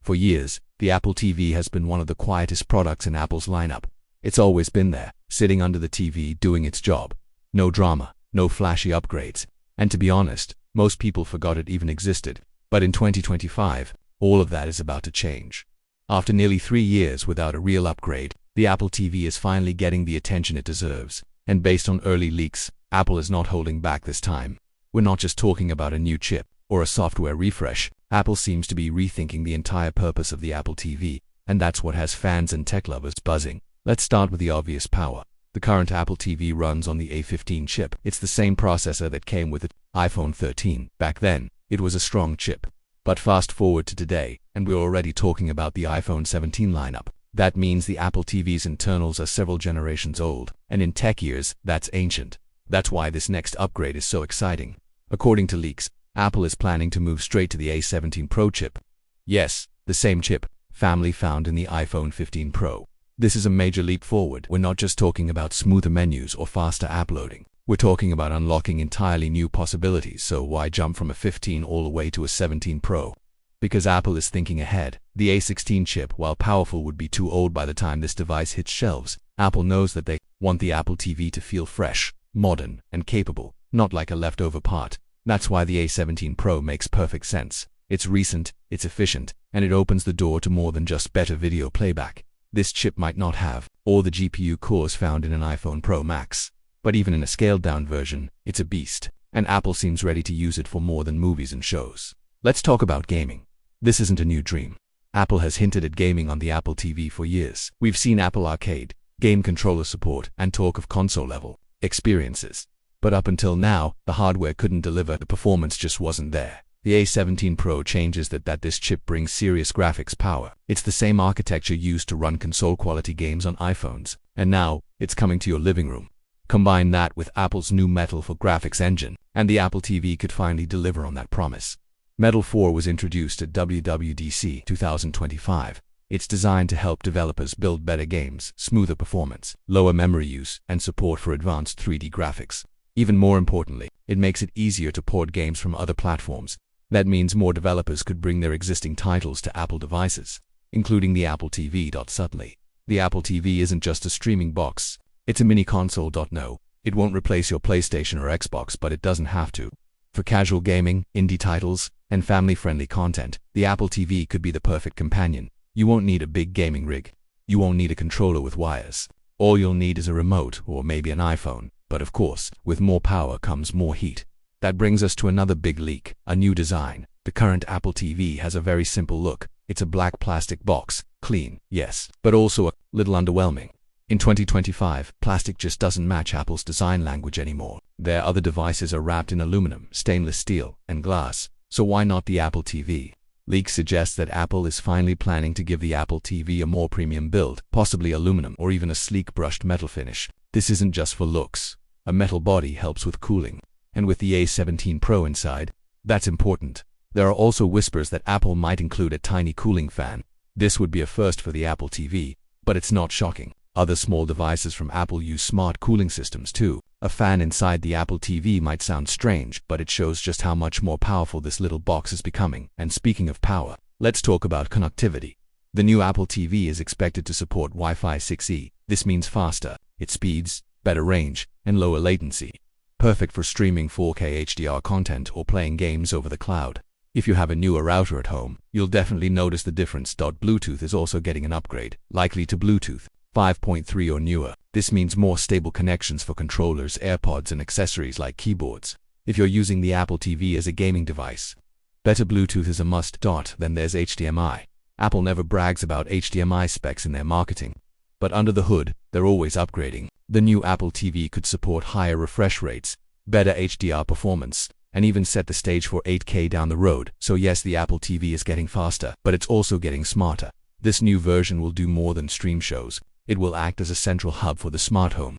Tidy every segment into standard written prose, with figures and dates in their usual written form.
For years, the Apple TV has been one of the quietest products in Apple's lineup. It's always been there, sitting under the TV doing its job. No drama, no flashy upgrades, and to be honest, most people forgot it even existed. But in 2025, all of that is about to change. After nearly 3 years without a real upgrade, the Apple TV is finally getting the attention it deserves. And based on early leaks, Apple is not holding back this time. We're not just talking about a new chip or a software refresh. Apple seems to be rethinking the entire purpose of the Apple TV, and that's what has fans and tech lovers buzzing. Let's start with the obvious: power. The current Apple TV runs on the A15 chip. It's the same processor that came with the iPhone 13. Back then, it was a strong chip. But fast forward to today, and we're already talking about the iPhone 17 lineup. That means the Apple TV's internals are several generations old, and in tech years, that's ancient. That's why this next upgrade is so exciting. According to leaks, Apple is planning to move straight to the A17 Pro chip. Yes, the same chip family found in the iPhone 15 Pro. This is a major leap forward. We're not just talking about smoother menus or faster app loading. We're talking about unlocking entirely new possibilities. So why jump from a 15 all the way to a 17 Pro? Because Apple is thinking ahead. The A16 chip, while powerful, would be too old by the time this device hits shelves. Apple knows that they want the Apple TV to feel fresh, modern, and capable, not like a leftover part. That's why the A17 Pro makes perfect sense. It's recent, it's efficient, and it opens the door to more than just better video playback. This chip might not have all the GPU cores found in an iPhone Pro Max, but even in a scaled-down version, it's a beast, and Apple seems ready to use it for more than movies and shows. Let's talk about gaming. This isn't a new dream. Apple has hinted at gaming on the Apple TV for years. We've seen Apple Arcade, game controller support, and talk of console-level experiences. But up until now, the hardware couldn't deliver. The performance just wasn't there. The A17 Pro changes that this chip brings serious graphics power. It's the same architecture used to run console-quality games on iPhones, and now, it's coming to your living room. Combine that with Apple's new Metal 4 graphics engine, and the Apple TV could finally deliver on that promise. Metal 4 was introduced at WWDC 2025. It's designed to help developers build better games, smoother performance, lower memory use, and support for advanced 3D graphics. Even more importantly, it makes it easier to port games from other platforms. That means more developers could bring their existing titles to Apple devices, including the Apple TV. Suddenly, the Apple TV isn't just a streaming box, it's a mini console. No, it won't replace your PlayStation or Xbox, but it doesn't have to. For casual gaming, indie titles, and family-friendly content, the Apple TV could be the perfect companion. You won't need a big gaming rig. You won't need a controller with wires. All you'll need is a remote or maybe an iPhone. But of course, with more power comes more heat. That brings us to another big leak, a new design. The current Apple TV has a very simple look. It's a black plastic box, clean, yes, but also a little underwhelming. In 2025, plastic just doesn't match Apple's design language anymore. Their other devices are wrapped in aluminum, stainless steel, and glass. So why not the Apple TV? Leaks suggest that Apple is finally planning to give the Apple TV a more premium build, possibly aluminum or even a sleek brushed metal finish. This isn't just for looks. A metal body helps with cooling. And with the A17 Pro inside, that's important. There are also whispers that Apple might include a tiny cooling fan. This would be a first for the Apple TV, but it's not shocking. Other small devices from Apple use smart cooling systems too. A fan inside the Apple TV might sound strange, but it shows just how much more powerful this little box is becoming. And speaking of power, let's talk about connectivity. The new Apple TV is expected to support Wi-Fi 6E. This means faster, its speeds, better range, and lower latency. Perfect for streaming 4K HDR content or playing games over the cloud. If you have a newer router at home, you'll definitely notice the difference. Bluetooth is also getting an upgrade, likely to Bluetooth 5.3 or newer. This means more stable connections for controllers, AirPods, and accessories like keyboards. If you're using the Apple TV as a gaming device, better Bluetooth is a must. Then there's HDMI. Apple never brags about HDMI specs in their marketing, but under the hood, they're always upgrading. The new Apple TV could support higher refresh rates, better HDR performance, and even set the stage for 8K down the road. So yes, the Apple TV is getting faster, but it's also getting smarter. This new version will do more than stream shows. It will act as a central hub for the smart home.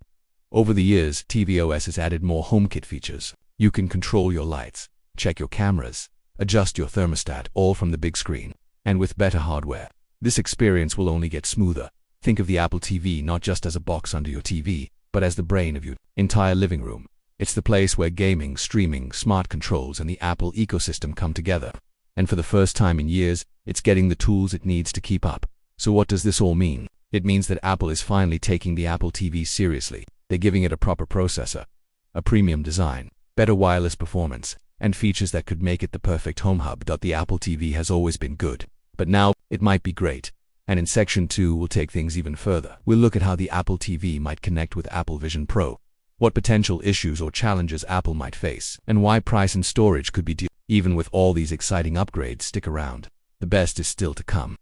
Over the years, tvOS has added more HomeKit features. You can control your lights, check your cameras, adjust your thermostat, all from the big screen. And with better hardware, this experience will only get smoother. Think of the Apple TV not just as a box under your TV, but as the brain of your entire living room. It's the place where gaming, streaming, smart controls, and the Apple ecosystem come together. And for the first time in years, it's getting the tools it needs to keep up. So what does this all mean? It means that Apple is finally taking the Apple TV seriously. They're giving it a proper processor, a premium design, better wireless performance, and features that could make it the perfect home hub. The Apple TV has always been good, but now it might be great. And in Section 2, we'll take things even further. We'll look at how the Apple TV might connect with Apple Vision Pro, what potential issues or challenges Apple might face, and why price and storage could be deal. Even with all these exciting upgrades, stick around. The best is still to come.